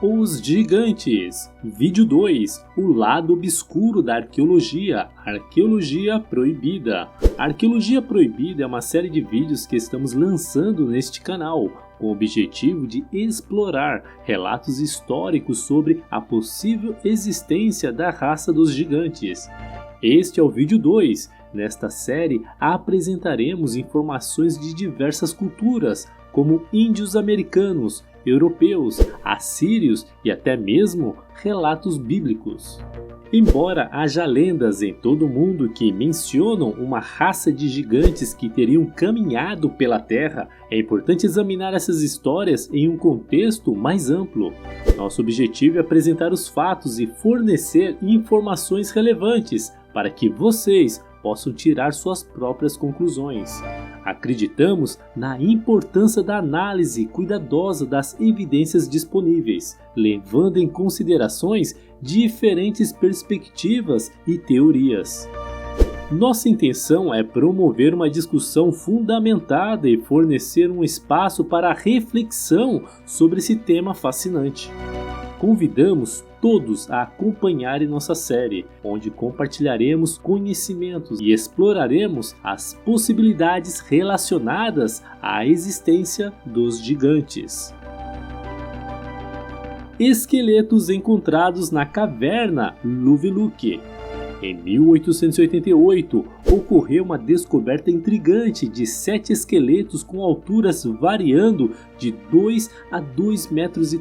Os gigantes. Vídeo 2. O lado obscuro da arqueologia. Arqueologia proibida. Arqueologia proibida é uma série de vídeos que estamos lançando neste canal, com o objetivo de explorar relatos históricos sobre a possível existência da raça dos gigantes. Este é o vídeo 2. Nesta série apresentaremos informações de diversas culturas, como índios americanos, europeus, assírios e até mesmo relatos bíblicos. Embora haja lendas em todo o mundo que mencionam uma raça de gigantes que teriam caminhado pela Terra, é importante examinar essas histórias em um contexto mais amplo. Nosso objetivo é apresentar os fatos e fornecer informações relevantes para que vocês possam tirar suas próprias conclusões. Acreditamos na importância da análise cuidadosa das evidências disponíveis, levando em considerações diferentes perspectivas e teorias. Nossa intenção é promover uma discussão fundamentada e fornecer um espaço para a reflexão sobre esse tema fascinante. Convidamos todos a acompanharem nossa série, onde compartilharemos conhecimentos e exploraremos as possibilidades relacionadas à existência dos gigantes. Esqueletos encontrados na caverna Luveluque. Em 1888, ocorreu uma descoberta intrigante de 7 esqueletos com alturas variando de 2 a 2,40 metros.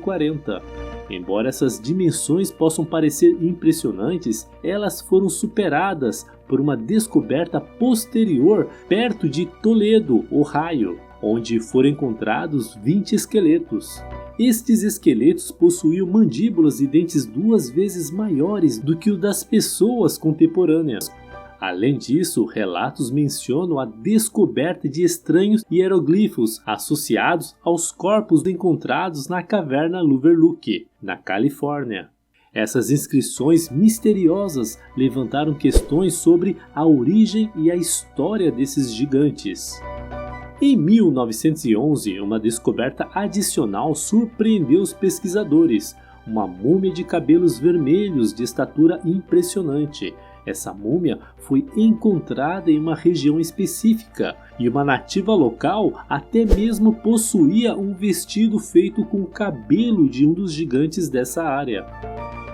Embora essas dimensões possam parecer impressionantes, elas foram superadas por uma descoberta posterior perto de Toledo, Ohio, onde foram encontrados 20 esqueletos. Estes esqueletos possuíam mandíbulas e dentes 2 vezes maiores do que o das pessoas contemporâneas. Além disso, relatos mencionam a descoberta de estranhos hieroglifos associados aos corpos encontrados na caverna Luveluque, na Califórnia. Essas inscrições misteriosas levantaram questões sobre a origem e a história desses gigantes. Em 1911, uma descoberta adicional surpreendeu os pesquisadores: uma múmia de cabelos vermelhos de estatura impressionante. Essa múmia foi encontrada em uma região específica e uma nativa local até mesmo possuía um vestido feito com o cabelo de um dos gigantes dessa área.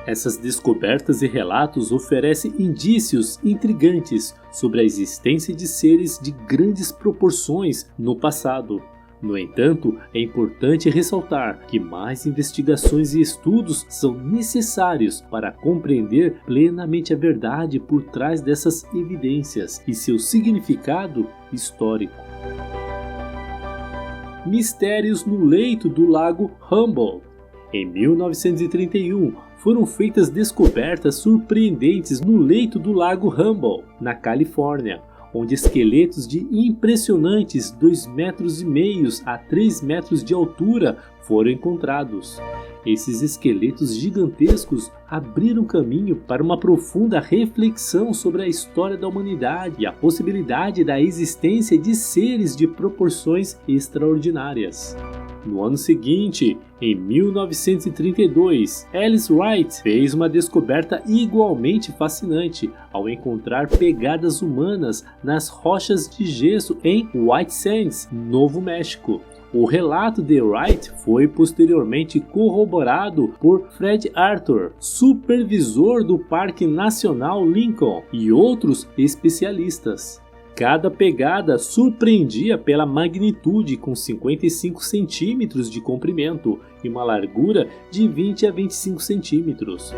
Essas descobertas e relatos oferecem indícios intrigantes sobre a existência de seres de grandes proporções no passado. No entanto, é importante ressaltar que mais investigações e estudos são necessários para compreender plenamente a verdade por trás dessas evidências e seu significado histórico. Mistérios no leito do Lago Humboldt. Em 1931, foram feitas descobertas surpreendentes no leito do Lago Humboldt, na Califórnia, onde esqueletos de impressionantes 2,5 metros a 3 metros de altura foram encontrados. Esses esqueletos gigantescos abriram caminho para uma profunda reflexão sobre a história da humanidade e a possibilidade da existência de seres de proporções extraordinárias. No ano seguinte, em 1932, Alice Wright fez uma descoberta igualmente fascinante ao encontrar pegadas humanas nas rochas de gesso em White Sands, Novo México. O relato de Wright foi posteriormente corroborado por Fred Arthur, supervisor do Parque Nacional Lincoln, e outros especialistas. Cada pegada surpreendia pela magnitude, com 55 centímetros de comprimento e uma largura de 20 a 25 centímetros.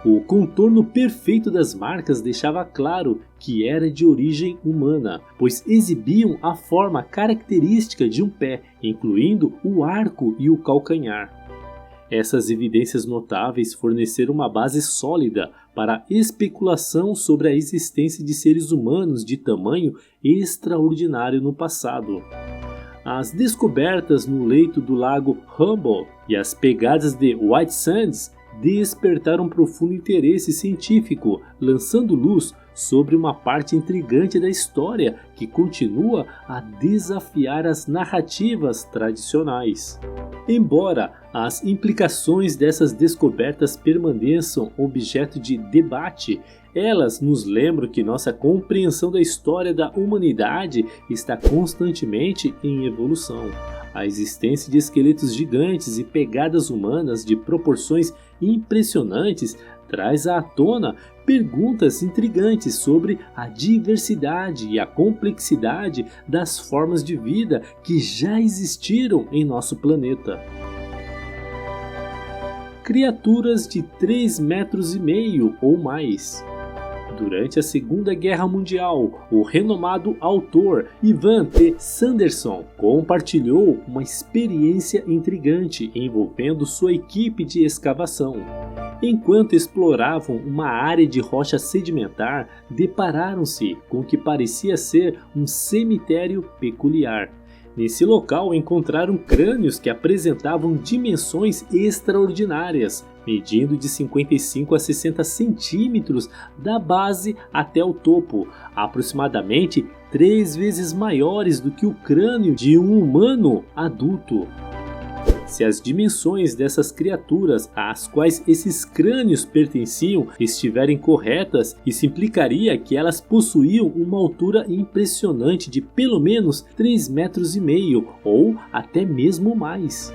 O contorno perfeito das marcas deixava claro que era de origem humana, pois exibiam a forma característica de um pé, incluindo o arco e o calcanhar. Essas evidências notáveis forneceram uma base sólida para a especulação sobre a existência de seres humanos de tamanho extraordinário no passado. As descobertas no leito do Lago Humboldt e as pegadas de White Sands despertaram profundo interesse científico, lançando luz sobre uma parte intrigante da história que continua a desafiar as narrativas tradicionais. Embora as implicações dessas descobertas permaneçam objeto de debate, elas nos lembram que nossa compreensão da história da humanidade está constantemente em evolução. A existência de esqueletos gigantes e pegadas humanas de proporções impressionantes traz à tona perguntas intrigantes sobre a diversidade e a complexidade das formas de vida que já existiram em nosso planeta. Criaturas de 3,5 metros ou mais. Durante a Segunda Guerra Mundial, o renomado autor Ivan T. Sanderson compartilhou uma experiência intrigante envolvendo sua equipe de escavação. Enquanto exploravam uma área de rocha sedimentar, depararam-se com o que parecia ser um cemitério peculiar. Nesse local encontraram crânios que apresentavam dimensões extraordinárias, medindo de 55 a 60 centímetros da base até o topo, aproximadamente 3 vezes maiores do que o crânio de um humano adulto. Se as dimensões dessas criaturas às quais esses crânios pertenciam estiverem corretas, isso implicaria que elas possuíam uma altura impressionante de pelo menos 3,5 metros ou até mesmo mais.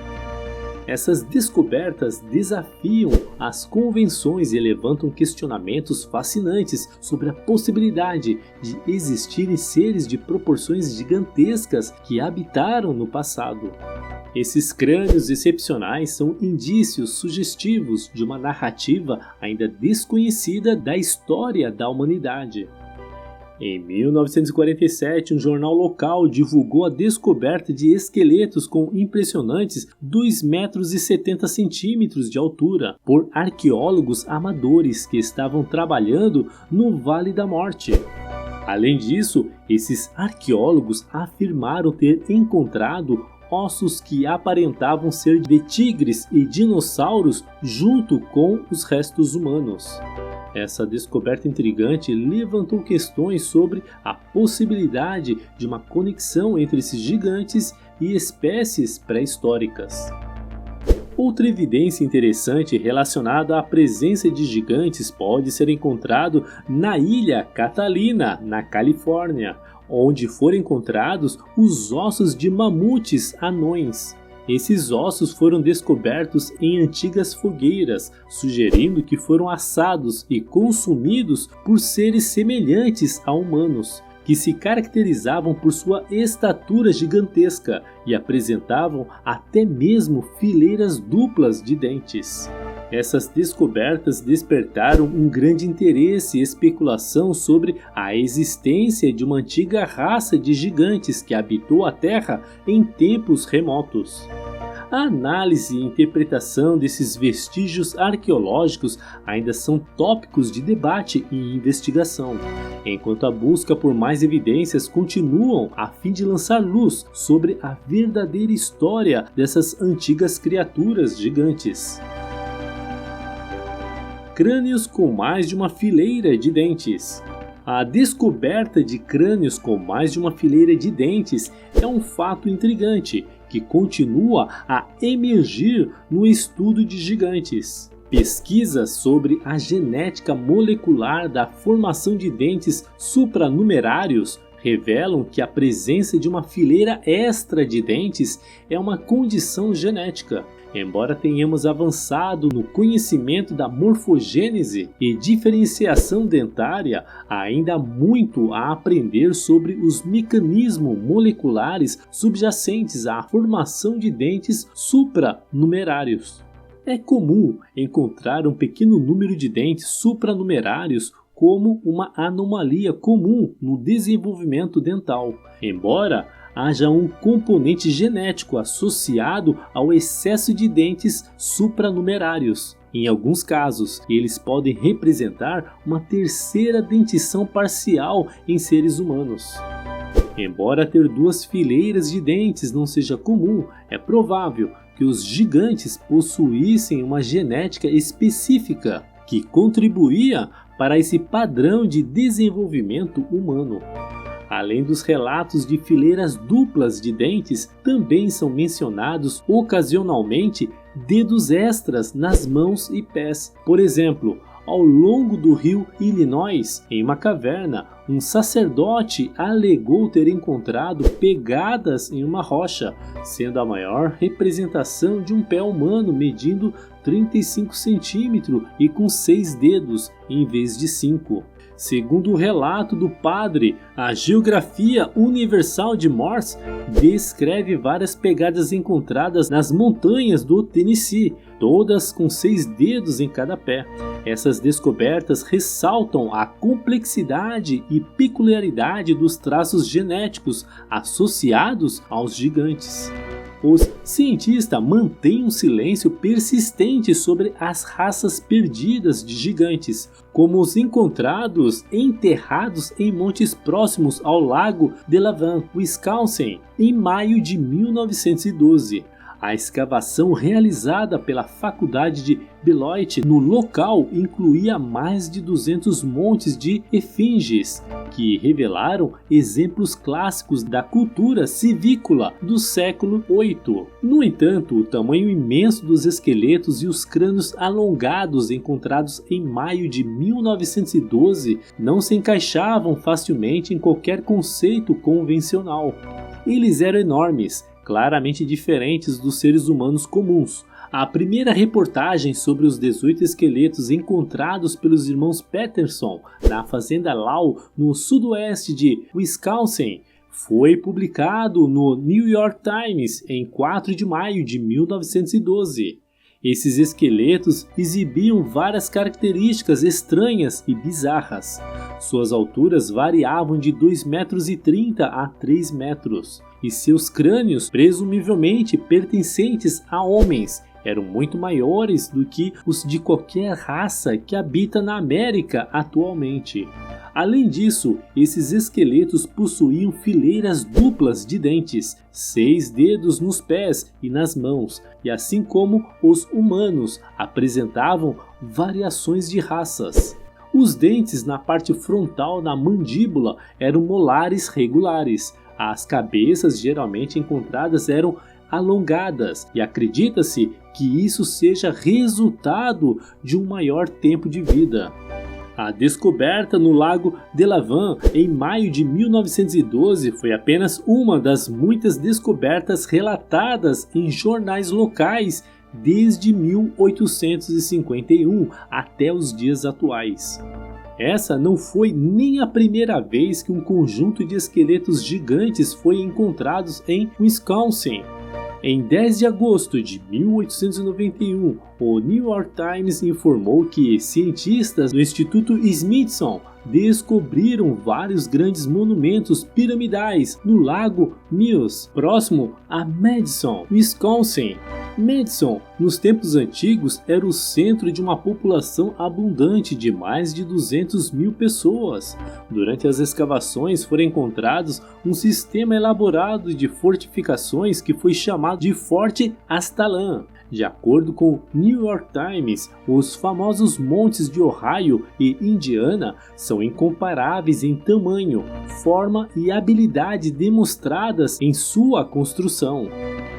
Essas descobertas desafiam as convenções e levantam questionamentos fascinantes sobre a possibilidade de existirem seres de proporções gigantescas que habitaram no passado. Esses crânios excepcionais são indícios sugestivos de uma narrativa ainda desconhecida da história da humanidade. Em 1947, um jornal local divulgou a descoberta de esqueletos com impressionantes 2,70 metros de altura por arqueólogos amadores que estavam trabalhando no Vale da Morte. Além disso, esses arqueólogos afirmaram ter encontrado ossos que aparentavam ser de tigres e dinossauros junto com os restos humanos. Essa descoberta intrigante levantou questões sobre a possibilidade de uma conexão entre esses gigantes e espécies pré-históricas. Outra evidência interessante relacionada à presença de gigantes pode ser encontrado na ilha Catalina, na Califórnia, onde foram encontrados os ossos de mamutes anões. Esses ossos foram descobertos em antigas fogueiras, sugerindo que foram assados e consumidos por seres semelhantes a humanos, que se caracterizavam por sua estatura gigantesca e apresentavam até mesmo fileiras duplas de dentes. Essas descobertas despertaram um grande interesse e especulação sobre a existência de uma antiga raça de gigantes que habitou a Terra em tempos remotos. A análise e interpretação desses vestígios arqueológicos ainda são tópicos de debate e investigação, enquanto a busca por mais evidências continuam a fim de lançar luz sobre a verdadeira história dessas antigas criaturas gigantes. Crânios com mais de uma fileira de dentes. A descoberta de crânios com mais de uma fileira de dentes é um fato intrigante que continua a emergir no estudo de gigantes. Pesquisas sobre a genética molecular da formação de dentes supranumerários revelam que a presença de uma fileira extra de dentes é uma condição genética. Embora tenhamos avançado no conhecimento da morfogênese e diferenciação dentária, ainda há muito a aprender sobre os mecanismos moleculares subjacentes à formação de dentes supranumerários. É comum encontrar um pequeno número de dentes supranumerários como uma anomalia comum no desenvolvimento dental, embora haja um componente genético associado ao excesso de dentes supranumerários. Em alguns casos, eles podem representar uma terceira dentição parcial em seres humanos. Embora ter 2 fileiras de dentes não seja comum, é provável que os gigantes possuíssem uma genética específica que contribuía para esse padrão de desenvolvimento humano. Além dos relatos de fileiras duplas de dentes, também são mencionados ocasionalmente dedos extras nas mãos e pés. Por exemplo, ao longo do rio Illinois, em uma caverna, um sacerdote alegou ter encontrado pegadas em uma rocha, sendo a maior representação de um pé humano medindo 35 centímetros e com 6 dedos em vez de 5. Segundo o relato do padre, a Geografia Universal de Morse descreve várias pegadas encontradas nas montanhas do Tennessee, todas com 6 dedos em cada pé. Essas descobertas ressaltam a complexidade e peculiaridade dos traços genéticos associados aos gigantes. Os cientistas mantêm um silêncio persistente sobre as raças perdidas de gigantes, como os encontrados enterrados em montes próximos ao lago Delavan, Wisconsin, em maio de 1912. A escavação realizada pela Faculdade de Beloit no local incluía mais de 200 montes de efígies, que revelaram exemplos clássicos da cultura civícola do século VIII. No entanto, o tamanho imenso dos esqueletos e os crânios alongados encontrados em maio de 1912 não se encaixavam facilmente em qualquer conceito convencional. Eles eram enormes, claramente diferentes dos seres humanos comuns. A primeira reportagem sobre os 18 esqueletos encontrados pelos irmãos Peterson na fazenda Lau, no sudoeste de Wisconsin, foi publicado no New York Times em 4 de maio de 1912. Esses esqueletos exibiam várias características estranhas e bizarras. Suas alturas variavam de 2,30 metros a 3 metros, e seus crânios, presumivelmente pertencentes a homens, eram muito maiores do que os de qualquer raça que habita na América atualmente. Além disso, esses esqueletos possuíam fileiras duplas de dentes, 6 dedos nos pés e nas mãos, e assim como os humanos, apresentavam variações de raças. Os dentes na parte frontal da mandíbula eram molares regulares. As cabeças geralmente encontradas eram alongadas e acredita-se que isso seja resultado de um maior tempo de vida. A descoberta no lago Delavan em maio de 1912 foi apenas uma das muitas descobertas relatadas em jornais locais desde 1851 até os dias atuais. Essa não foi nem a primeira vez que um conjunto de esqueletos gigantes foi encontrado em Wisconsin. Em 10 de agosto de 1891, o New York Times informou que cientistas do Instituto Smithson descobriram vários grandes monumentos piramidais no Lago Mills, próximo a Madison, Wisconsin. Madison, nos tempos antigos, era o centro de uma população abundante de mais de 200 mil pessoas. Durante as escavações foram encontrados um sistema elaborado de fortificações que foi chamado de Forte Aztalan. De acordo com o New York Times, os famosos montes de Ohio e Indiana são incomparáveis em tamanho, forma e habilidade demonstradas em sua construção.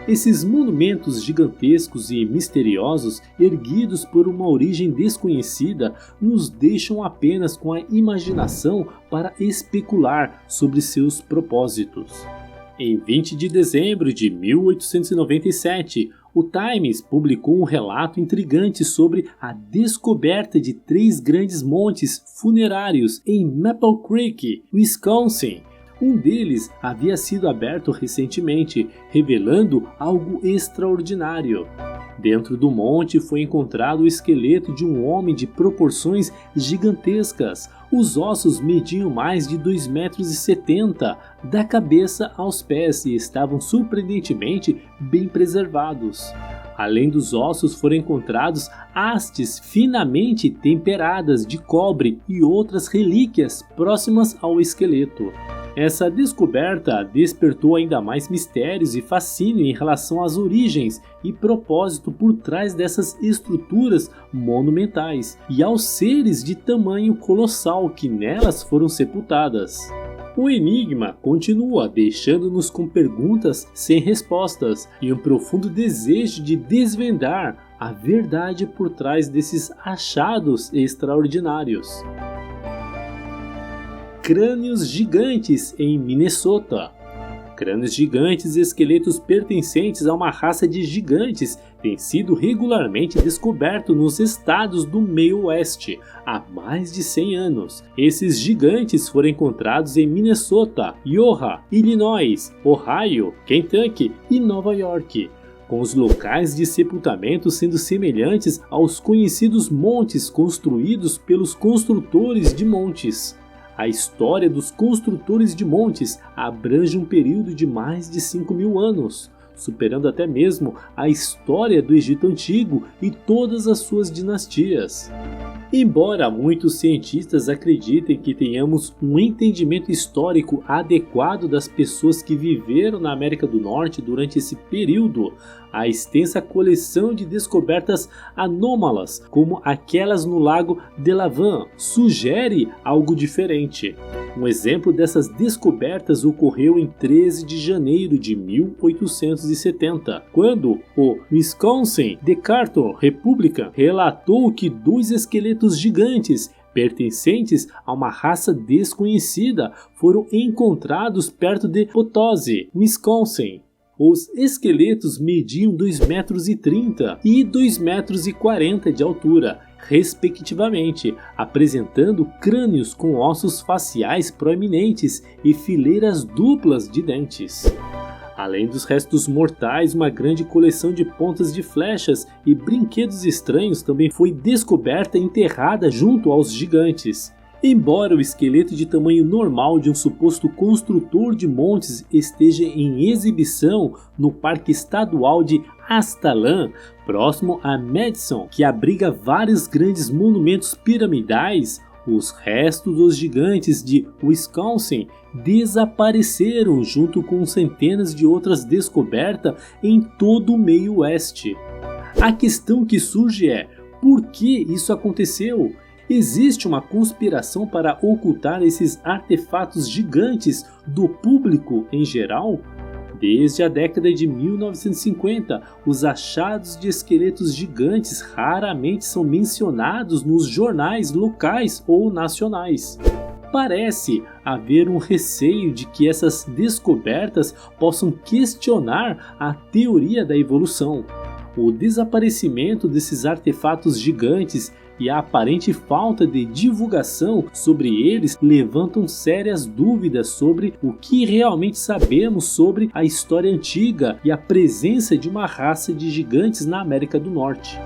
Esses monumentos gigantescos e misteriosos, erguidos por uma origem desconhecida, nos deixam apenas com a imaginação para especular sobre seus propósitos. Em 20 de dezembro de 1897, o Times publicou um relato intrigante sobre a descoberta de 3 grandes montes funerários em Maple Creek, Wisconsin. Um deles havia sido aberto recentemente, revelando algo extraordinário. Dentro do monte foi encontrado o esqueleto de um homem de proporções gigantescas. Os ossos mediam mais de 2,70 metros da cabeça aos pés e estavam surpreendentemente bem preservados. Além dos ossos foram encontrados hastes finamente temperadas de cobre e outras relíquias próximas ao esqueleto. Essa descoberta despertou ainda mais mistérios e fascínio em relação às origens e propósito por trás dessas estruturas monumentais e aos seres de tamanho colossal que nelas foram sepultadas. O enigma continua, deixando-nos com perguntas sem respostas e um profundo desejo de desvendar a verdade por trás desses achados extraordinários. Crânios gigantes em Minnesota. Crânios gigantes e esqueletos pertencentes a uma raça de gigantes têm sido regularmente descobertos nos estados do meio oeste há mais de 100 anos. Esses gigantes foram encontrados em Minnesota, Iowa, Illinois, Ohio, Kentucky e Nova York, com os locais de sepultamento sendo semelhantes aos conhecidos montes construídos pelos construtores de montes. A história dos construtores de montes abrange um período de mais de 5.000 anos, superando até mesmo a história do Egito Antigo e todas as suas dinastias. Embora muitos cientistas acreditem que tenhamos um entendimento histórico adequado das pessoas que viveram na América do Norte durante esse período, a extensa coleção de descobertas anômalas, como aquelas no Lago Delavan, sugere algo diferente. Um exemplo dessas descobertas ocorreu em 13 de janeiro de 1870, quando o Wisconsin Decatur Republican relatou que 2 esqueletos gigantes pertencentes a uma raça desconhecida foram encontrados perto de Potosi, Wisconsin. Os esqueletos mediam 2,30 metros e 2,40 metros de altura, respectivamente, apresentando crânios com ossos faciais proeminentes e fileiras duplas de dentes. Além dos restos mortais, uma grande coleção de pontas de flechas e brinquedos estranhos também foi descoberta e enterrada junto aos gigantes. Embora o esqueleto de tamanho normal de um suposto construtor de montes esteja em exibição no Parque Estadual de Aztalan, próximo a Madison, que abriga vários grandes monumentos piramidais, os restos dos gigantes de Wisconsin desapareceram junto com centenas de outras descobertas em todo o meio oeste. A questão que surge é: por que isso aconteceu? Existe uma conspiração para ocultar esses artefatos gigantes do público em geral? Desde a década de 1950, os achados de esqueletos gigantes raramente são mencionados nos jornais locais ou nacionais. Parece haver um receio de que essas descobertas possam questionar a teoria da evolução. O desaparecimento desses artefatos gigantes e a aparente falta de divulgação sobre eles levantam sérias dúvidas sobre o que realmente sabemos sobre a história antiga e a presença de uma raça de gigantes na América do Norte.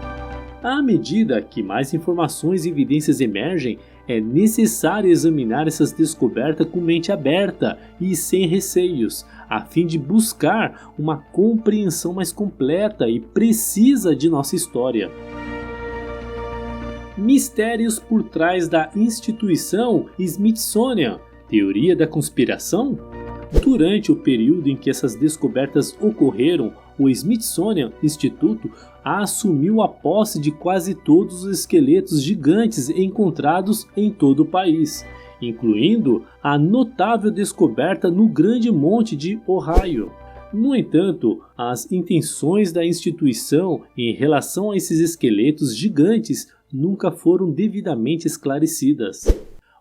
À medida que mais informações e evidências emergem, é necessário examinar essas descobertas com mente aberta e sem receios, a fim de buscar uma compreensão mais completa e precisa de nossa história. Mistérios por trás da instituição Smithsonian. Teoria da conspiração? Durante o período em que essas descobertas ocorreram, o Smithsonian Instituto assumiu a posse de quase todos os esqueletos gigantes encontrados em todo o país, incluindo a notável descoberta no Grande Monte de Ohio. No entanto, as intenções da instituição em relação a esses esqueletos gigantes nunca foram devidamente esclarecidas.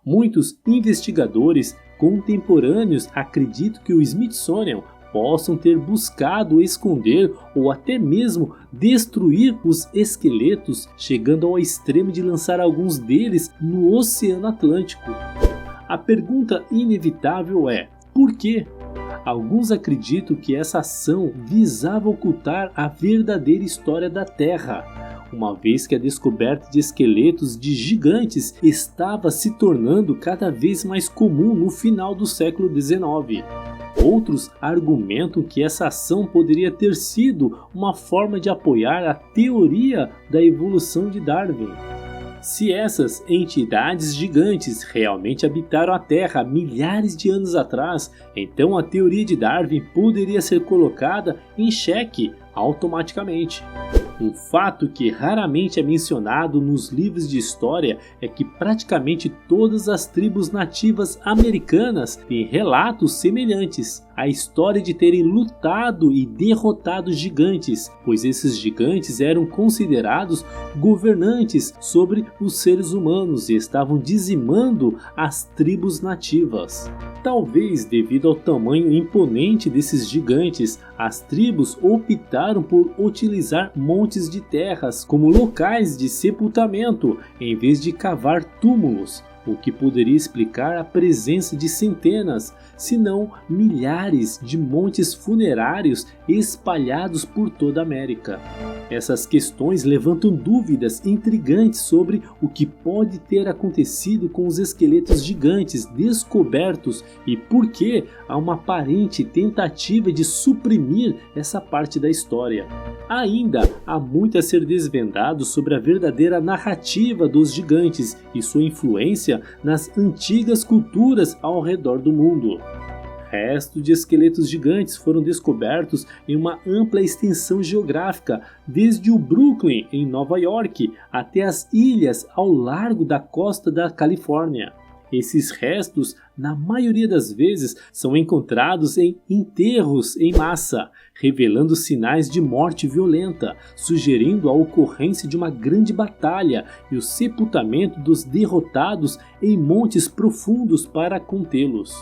Muitos investigadores contemporâneos acreditam que o Smithsonian possam ter buscado esconder ou até mesmo destruir os esqueletos, chegando ao extremo de lançar alguns deles no Oceano Atlântico. A pergunta inevitável é: por quê? Alguns acreditam que essa ação visava ocultar a verdadeira história da Terra, uma vez que a descoberta de esqueletos de gigantes estava se tornando cada vez mais comum no final do século XIX. Outros argumentam que essa ação poderia ter sido uma forma de apoiar a teoria da evolução de Darwin. Se essas entidades gigantes realmente habitaram a Terra milhares de anos atrás, então a teoria de Darwin poderia ser colocada em xeque automaticamente. Um fato que raramente é mencionado nos livros de história é que praticamente todas as tribos nativas americanas têm relatos semelhantes. A história de terem lutado e derrotado gigantes, pois esses gigantes eram considerados governantes sobre os seres humanos e estavam dizimando as tribos nativas. Talvez devido ao tamanho imponente desses gigantes, as tribos optaram por utilizar montes de terras como locais de sepultamento em vez de cavar túmulos, o que poderia explicar a presença de centenas, se não milhares de montes funerários espalhados por toda a América. Essas questões levantam dúvidas intrigantes sobre o que pode ter acontecido com os esqueletos gigantes descobertos e por que há uma aparente tentativa de suprimir essa parte da história. Ainda há muito a ser desvendado sobre a verdadeira narrativa dos gigantes e sua influência nas antigas culturas ao redor do mundo. Restos de esqueletos gigantes foram descobertos em uma ampla extensão geográfica, desde o Brooklyn, em Nova York, até as ilhas ao largo da costa da Califórnia. Esses restos, na maioria das vezes, são encontrados em enterros em massa, revelando sinais de morte violenta, sugerindo a ocorrência de uma grande batalha e o sepultamento dos derrotados em montes profundos para contê-los.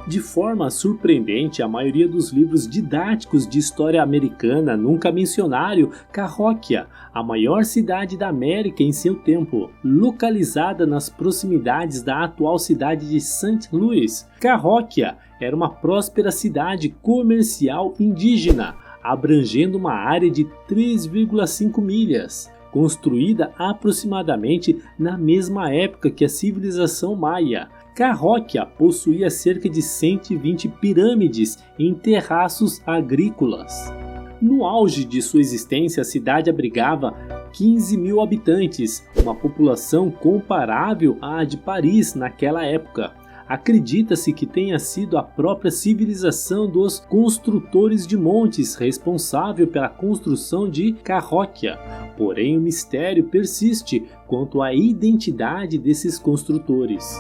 De forma surpreendente, a maioria dos livros didáticos de história americana nunca mencionaram Cahokia, a maior cidade da América em seu tempo, localizada nas proximidades da atual cidade de St. Louis. Cahokia era uma próspera cidade comercial indígena, abrangendo uma área de 3,5 milhas. Construída aproximadamente na mesma época que a civilização maia, Cahokia possuía cerca de 120 pirâmides em terraços agrícolas. No auge de sua existência, a cidade abrigava 15 mil habitantes, uma população comparável à de Paris naquela época. Acredita-se que tenha sido a própria civilização dos construtores de montes responsável pela construção de Cahokia, porém o mistério persiste quanto à identidade desses construtores.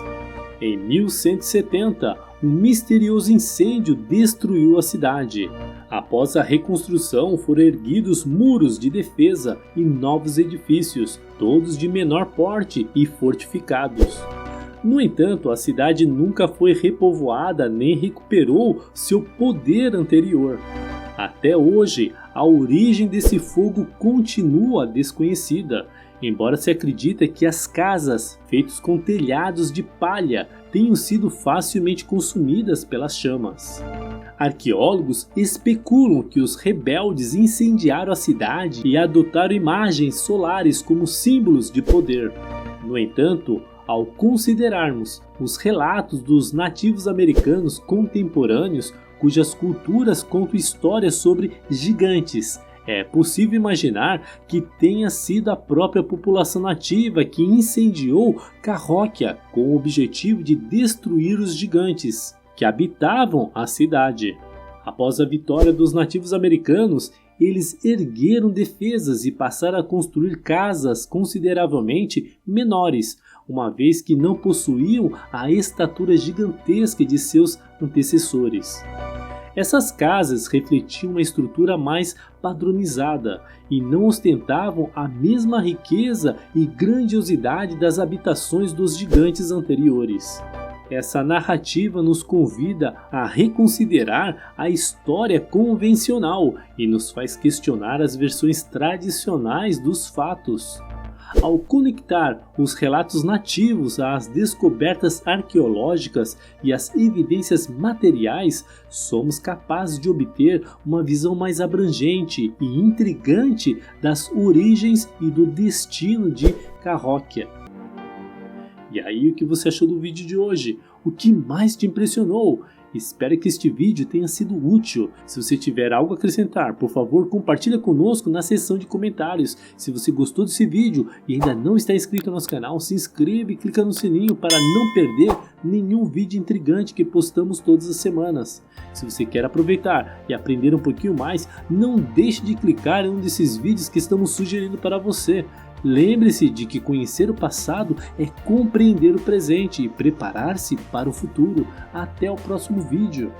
Em 1170, um misterioso incêndio destruiu a cidade. Após a reconstrução, foram erguidos muros de defesa e novos edifícios, todos de menor porte e fortificados. No entanto, a cidade nunca foi repovoada nem recuperou seu poder anterior. Até hoje, a origem desse fogo continua desconhecida, embora se acredite que as casas, feitas com telhados de palha, tenham sido facilmente consumidas pelas chamas. Arqueólogos especulam que os rebeldes incendiaram a cidade e adotaram imagens solares como símbolos de poder. No entanto, ao considerarmos os relatos dos nativos americanos contemporâneos, cujas culturas contam histórias sobre gigantes, é possível imaginar que tenha sido a própria população nativa que incendiou Cahokia com o objetivo de destruir os gigantes que habitavam a cidade. Após a vitória dos nativos americanos, eles ergueram defesas e passaram a construir casas consideravelmente menores, uma vez que não possuíam a estatura gigantesca de seus antecessores. Essas casas refletiam uma estrutura mais padronizada e não ostentavam a mesma riqueza e grandiosidade das habitações dos gigantes anteriores. Essa narrativa nos convida a reconsiderar a história convencional e nos faz questionar as versões tradicionais dos fatos. Ao conectar os relatos nativos às descobertas arqueológicas e às evidências materiais, somos capazes de obter uma visão mais abrangente e intrigante das origens e do destino de Cahokia. E aí, o que você achou do vídeo de hoje? O que mais te impressionou? Espero que este vídeo tenha sido útil. Se você tiver algo a acrescentar, por favor, compartilha conosco na seção de comentários. Se você gostou desse vídeo e ainda não está inscrito no nosso canal, se inscreva e clica no sininho para não perder nenhum vídeo intrigante que postamos todas as semanas. Se você quer aproveitar e aprender um pouquinho mais, não deixe de clicar em um desses vídeos que estamos sugerindo para você. Lembre-se de que conhecer o passado é compreender o presente e preparar-se para o futuro. Até o próximo vídeo.